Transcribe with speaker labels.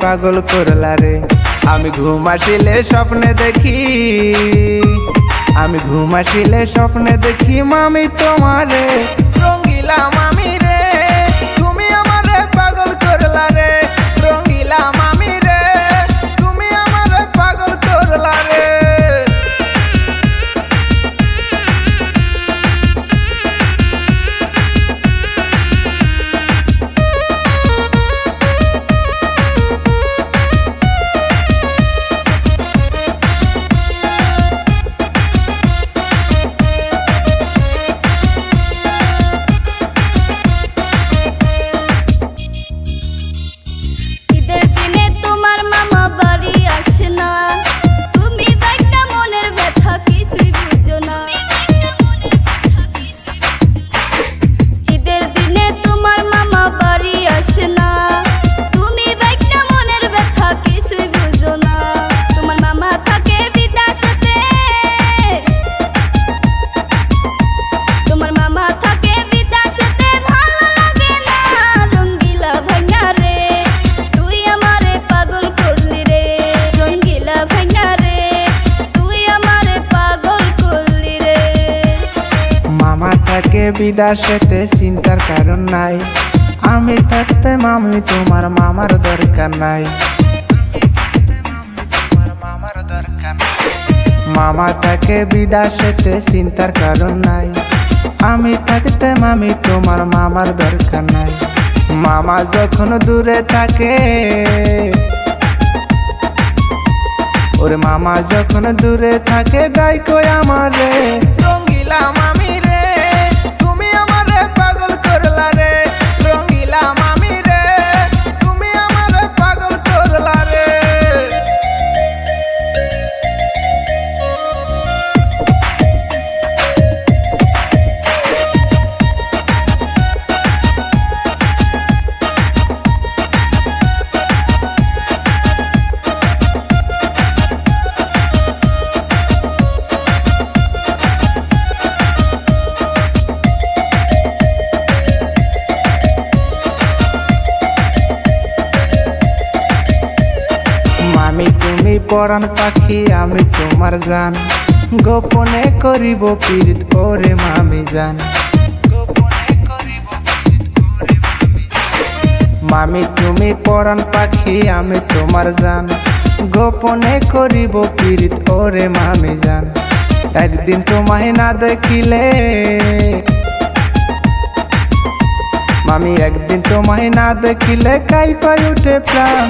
Speaker 1: পাগল করলা রে। আমি ঘুম আসিলে স্বপ্নে দেখি, আমি ঘুম আসিলে স্বপ্নে দেখি মামি তোমারে রঙ্গিলা মামি রে, তুমি আমারে পাগল করলা রে। রঙ্গিলা মামি রে, তুমি আমারে পাগল করলা রে। থাকে বিদেশেতে চিন্তার কারণ নাই, আমি থাকতে মামি তোমার মামার দরকার নাই। মামা থাকে বিদেশেতে চিন্তার কারণ নাই, আমি থাকতে মামি তোমার মামার দরকার নাই। মামা যখন দূরে থাকে, ওরে মামা যখন দূরে থাকে ডাইকো আমারে রঙ্গিলা মামি রে, তুমি আমারে পাগল করলা রে। রঙ্গিলা মামি রে, তুমি আমারে পাগল করলা রে। আমি তুমি পরাণ পাখি, আমি তোমার জান, গোপনে করিব পীড়িত ওরে মামি জান। মামি তুমি পরাণ পাখি, আমি তোমার জান, গোপনে করিব পীড়িত ওরে মামি জান। একদিন তোমায় না দেখিলে মামি, একদিন তোমায় না দেখিলে কাইপাই উঠে প্রাণ।